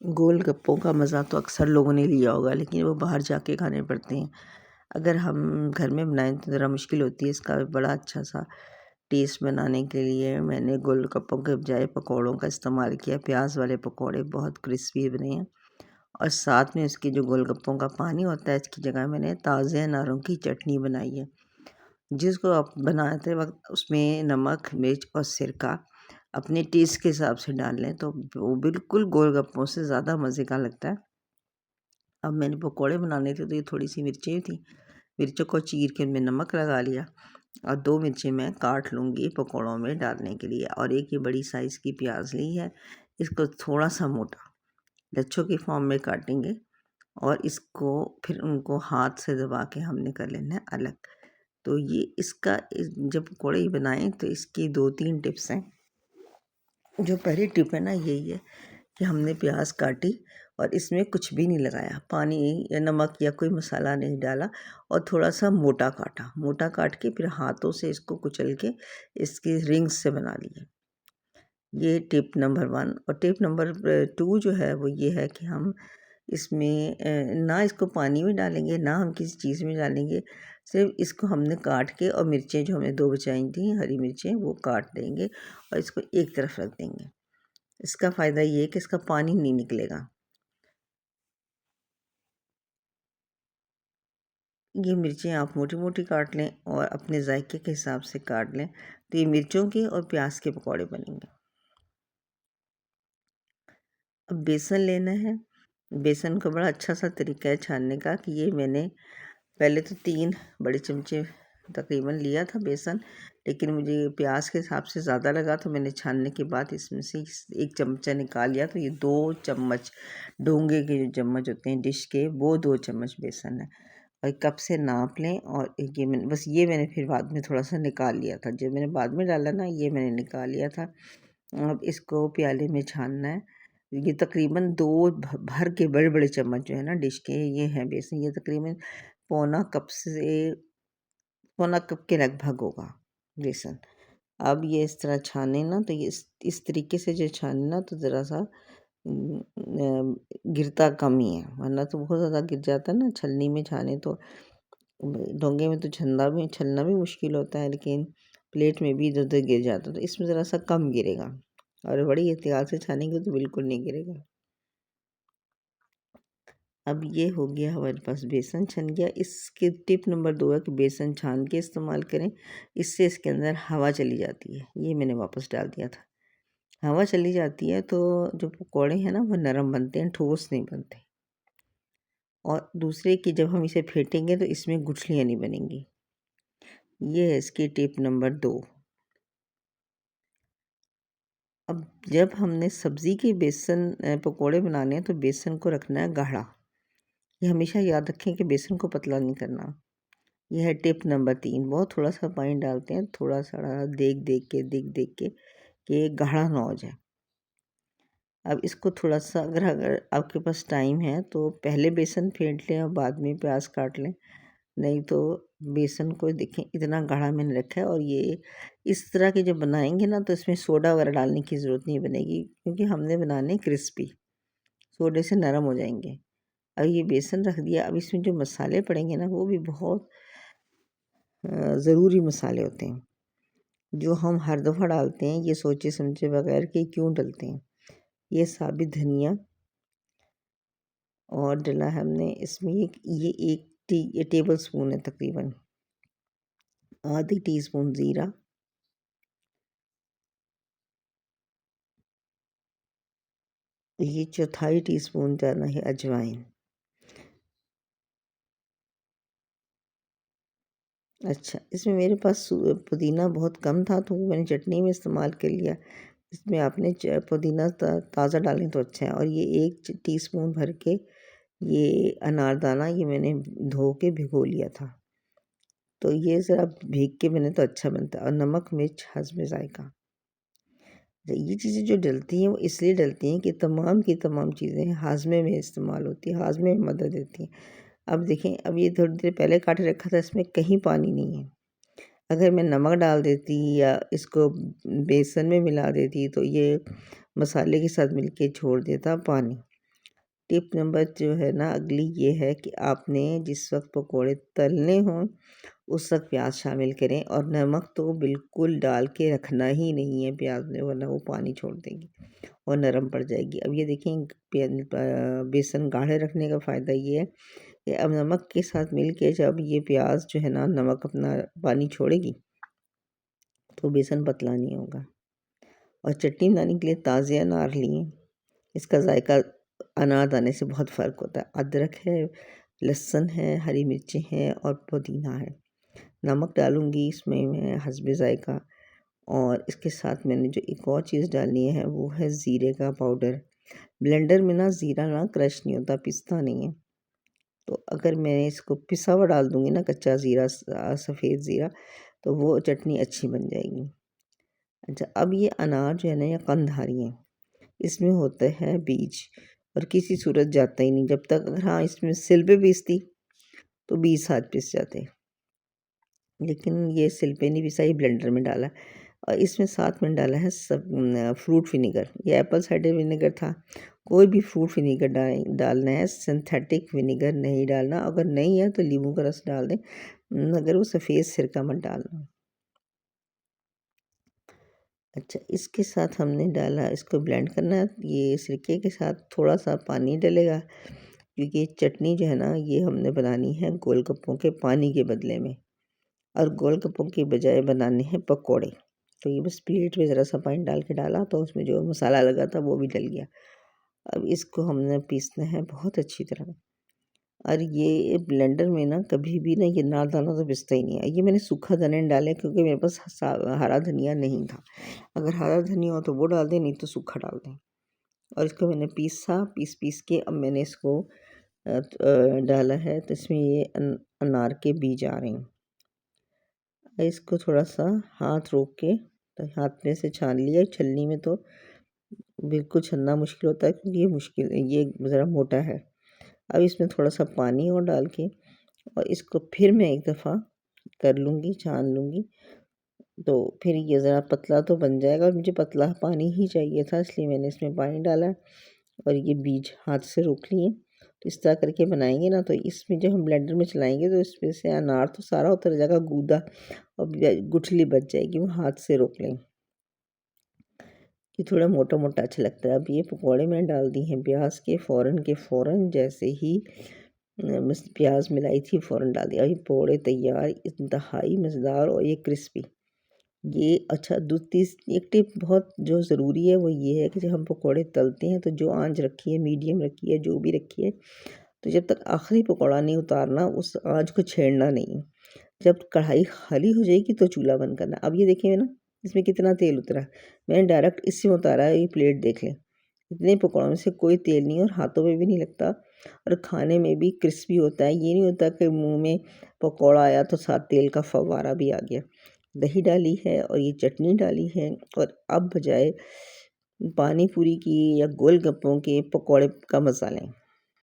गोलगप्पों का मज़ा तो अक्सर लोगों ने लिया होगा, लेकिन वो बाहर जाके खाने पड़ते हैं। अगर हम घर में बनाएँ तो ज़रा मुश्किल होती है। इसका बड़ा अच्छा सा टेस्ट बनाने के लिए मैंने गोलगप्पों के बजाय पकौड़ों का इस्तेमाल किया। प्याज़ वाले पकौड़े बहुत क्रिस्पी बने हैं और साथ में इसके जो गोलगप्पों का पानी होता है, इसकी जगह मैंने ताज़े अनारों की चटनी बनाई है, जिसको आप बनाते वक़्त उसमें नमक, मिर्च और सिरका अपने टेस्ट के हिसाब से डाल लें, तो वो बिल्कुल गोलगप्पों से ज़्यादा मज़े का लगता है। अब मैंने पकौड़े बनाने थे तो ये थोड़ी-सी मिर्चें थी, मिर्चों को चीर के उनमें नमक लगा लिया और 2 मिर्चें मैं काट लूँगी पकौड़ों में डालने के लिए और एक ये बड़ी साइज़ की प्याज़ ली है, इसको थोड़ा-सा मोटा लच्छों की फॉर्म में काटेंगे और इसको फिर उनको हाथ से दबा के हमने कर लेना है अलग। तो ये इसका जब पकौड़े बनाएँ तो इसकी 2-3 टिप्स हैं। जो पहली टिप है ना यही है कि हमने प्याज काटी और इसमें कुछ भी नहीं लगाया, पानी या नमक या कोई मसाला नहीं डाला और थोड़ा-सा मोटा काटा। मोटा काट के फिर हाथों से इसको कुचल के इसकी रिंग्स से बना लिए। ये टिप नंबर 1 और टिप नंबर 2 जो है वो ये है कि हम इसमें ना इसको पानी में डालेंगे, ना हम किसी चीज़ में डालेंगे। सिर्फ़ इसको हमने काट के और मिर्चें जो हमने 2 बचाई थी हरी मिर्चें वो काट देंगे और इसको एक तरफ रख देंगे। इसका फ़ायदा ये है कि इसका पानी नहीं निकलेगा। ये मिर्चें आप मोटी-मोटी काट लें और अपने ज़ायके के हिसाब से काट लें, तो ये मिर्चों के और प्याज के पकौड़े बनेंगे। अब बेसन लेना है, बेसन का बड़ा अच्छा-सा तरीका है छानने का कि ये मैंने पहले तो 3 बड़े चमचे तकरीबन लिया था बेसन, लेकिन मुझे प्याज के हिसाब से ज़्यादा लगा तो मैंने छानने के बाद इसमें से 1 चमचा निकाल लिया, तो ये 2 चम्मच डोंगे के जो चम्मच होते हैं डिश के, वो 2 चम्मच बेसन है। और कप से नाप लें और ये मैंने फिर बाद में थोड़ा-सा निकाल लिया था। जो मैंने बाद में डाला ना ये मैंने निकाल लिया था। अब इसको प्याले में छानना है। ये तकरीबन 2 भर के बड़े-बड़े चम्मच जो है ना डिश के ये हैं बेसन। ये तकरीबन पौना कप से पौना कप के लगभग होगा बेसन। अब ये इस तरह छाने ना तो ये इस तरीके से जो छाने ना तो ज़रा-सा गिरता कम ही है, वरना तो बहुत ज़्यादा गिर जाता है ना छलनी में छाने तो। डोंगे में तो छलना भी मुश्किल होता है, लेकिन प्लेट में भी इधर-उधर गिर जाता है, तो इसमें ज़रा-सा कम गिरेगा और बड़ी एहतियात से छानेंगे तो बिल्कुल नहीं गिरेगा। अब ये हो गया हमारे पास बेसन छन गया। इसकी टिप नंबर 2 है कि बेसन छान के इस्तेमाल करें, इससे इसके अंदर हवा चली जाती है। ये मैंने वापस डाल दिया था। हवा चली जाती है तो जो पकौड़े हैं ना वो नरम बनते हैं, ठोस नहीं बनते। और दूसरे कि जब हम इसे फेंटेंगे तो इसमें गुठलियाँ नहीं बनेंगी। ये है इसकी टिप नंबर 2। अब जब हमने सब्ज़ी के पकौड़े बनाने हैं तो बेसन को रखना है गाढ़ा। ये हमेशा याद रखें कि बेसन को पतला नहीं करना। यह है टिप नंबर 3। बहुत थोड़ा-सा पानी डालते हैं, थोड़ा-सा देख-देख के कि ये गाढ़ा ना हो जाए। अब इसको थोड़ा-सा अगर आपके पास टाइम है तो पहले बेसन फेंट लें और बाद में प्याज काट लें। नहीं तो बेसन को देखें इतना गाढ़ा मैंने रखा है और ये इस तरह के जब बनाएंगे ना तो इसमें सोडा वगैरह डालने की ज़रूरत नहीं बनेगी, क्योंकि हमने बनाने क्रिस्पी, सोडे से नरम हो जाएंगे। अब ये बेसन रख दिया। अब इसमें जो मसाले पड़ेंगे ना वो भी बहुत ज़रूरी मसाले होते हैं, जो हम हर दफ़ा डालते हैं ये सोचे समझे बगैर कि क्यों डलते हैं। ये साबित धनिया और डला है हमने इसमें ये 1 टेबल स्पून है तकरीबन, आधी टीस्पून ज़ीरा, ये 1/4 टीस्पून डाला है अजवाइन। अच्छा, इसमें मेरे पास पुदीना बहुत कम था तो वो मैंने चटनी में इस्तेमाल कर लिया। इसमें आपने पुदीना ताज़ा डालें तो अच्छा है। और ये 1 टीस्पून भर के ये अनारदाना ये मैंने धो के भिगो लिया था। तो ये ज़रा भीग के बने तो अच्छा बनता है। और नमक, मिर्च हस्ब ज़ायक़ा। तो ये चीज़ें जो डलती हैं वो इसलिए डलती हैं कि तमाम की तमाम चीज़ें हाज़मे में इस्तेमाल होती हैं, हाज़मे में मदद देती हैं। अब देखें, अब ये थोड़ी देर पहले काट के रखा था, इसमें कहीं पानी नहीं है। अगर मैं नमक डाल देती या इसको बेसन में मिला देती तो ये मसाले के साथ मिलके छोड़ देता पानी। टिप नंबर जो है ना अगली ये है कि आपने जिस वक्त पकोड़े तलने हों उस वक्त प्याज शामिल करें, और नमक तो बिल्कुल डाल के रखना ही नहीं है प्याज में, वरना वो पानी छोड़ देगी और नरम पड़ जाएगी। अब ये देखें, बेसन गाढ़े रखने का फ़ायदा ये है कि अब नमक के साथ मिल के जब ये प्याज जो है ना नमक अपना पानी छोड़ेगी तो बेसन पतला नहीं होगा। और चटनी बनाने के लिए ताज़े अनार लिए, इसका जायका अनार दाने से बहुत फ़र्क होता है। अदरक है, लहसुन है, हरी मिर्चें हैं और पुदीना है। नमक डालूँगी इसमें मैं हस्बे जायका, और इसके साथ मैंने जो एक और चीज़ डालनी है वो है ज़ीरे का पाउडर। ब्लेंडर में ना ज़ीरा ना क्रश नहीं होता, पिसता नहीं है, तो अगर मैं इसको पिसा हुआ डाल दूँगी ना कच्चा ज़ीरा, सफ़ेद ज़ीरा, तो वो चटनी अच्छी बन जाएगी। अच्छा, अब ये अनार जो है ना या कंधारी हैं, इसमें होते हैं बीज, और किसी सूरत जाता ही नहीं जब तक, अगर हाँ इसमें सिल पे पीसती तो 20 हाथ पिस जाते, लेकिन ये सिल पे नहीं पिसा, ये ब्लेंडर में डाला। और इसमें साथ में डाला है सब फ्रूट विनेगर, ये एप्पल साइडर विनेगर था। कोई भी फ्रूट विनेगर डालना है, सिंथेटिक विनेगर नहीं डालना, अगर नहीं है तो नींबू का रस डाल दें, मगर वो सफ़ेद सिरका मत डालना। अच्छा, इसके साथ हमने डाला, इसको ब्लेंड करना है, ये सिरके के साथ थोड़ा सा पानी डलेगा, क्योंकि चटनी जो है ना ये हमने बनानी है गोलगप्पों के पानी के बदले में, और गोलगप्पों के बजाय बनाने हैं पकोड़े। तो ये बस प्लेट में ज़रा सा पानी डाल के डाला तो उसमें जो मसाला लगा था वो भी डल गया। अब इसको हमने पीसना है बहुत अच्छी तरह, और ये ब्लेंडर में ना कभी भी ना ये अनारदाना तो पिसता ही नहीं है। ये मैंने सूखा धनिया डाले क्योंकि मेरे पास हरा धनिया नहीं था, अगर हरा धनिया हो तो वो डाल दें, नहीं तो सूखा डाल दें। और इसको मैंने पीस के अब मैंने इसको डाला है, तो इसमें ये अनार के बीज आ रहे हैं। इसको थोड़ा सा हाथ रोक के, तो हाथ में से छान लिया, छलनी में तो बिल्कुल छलना मुश्किल होता है क्योंकि ये ज़रा मोटा है। अब इसमें थोड़ा सा पानी और डाल के, और इसको फिर मैं एक दफ़ा कर लूँगी, छान लूँगी, तो फिर ये ज़रा पतला तो बन जाएगा, और मुझे पतला पानी ही चाहिए था, इसलिए मैंने इसमें पानी डाला। और ये बीज हाथ से रोक लिए, तो इस तरह करके बनाएंगे ना, तो इसमें जब हम ब्लेंडर में चलाएंगे तो इसमें से अनार तो सारा उतर जाएगा, गूदा और गुठली बच जाएगी, वो हाथ से रोक लें। ये थोड़ा मोटा मोटा अच्छा लगता है। अब ये पकौड़े मैंने डाल दी हैं प्याज के फ़ौरन जैसे ही प्याज मिलाई थी फ़ौरन डाल दिया। अभी पकौड़े तैयार, इंतहाई मज़ेदार और ये क्रिस्पी। ये अच्छा, एक टिप बहुत जो ज़रूरी है वो ये है कि जब हम पकौड़े तलते हैं तो जो आंच रखी है, मीडियम रखी है, जो भी रखी है, तो जब तक आखिरी पकौड़ा नहीं उतारना उस आंच को छेड़ना नहीं। जब कढ़ाई खाली हो जाएगी तो चूल्हा बंद करना। अब ये देखिए ना इसमें कितना तेल उतरा, मैंने डायरेक्ट इसी में उतारा है, ये प्लेट देख लें, इतने पकौड़ों में से कोई तेल नहीं, और हाथों में भी नहीं लगता, और खाने में भी क्रिस्पी होता है। ये नहीं होता कि मुंह में पकौड़ा आया तो साथ तेल का फव्वारा भी आ गया। दही डाली है और ये चटनी डाली है, और अब बजाय पानी पूरी की या गोलगप्पों के पकौड़े का मज़ा लें।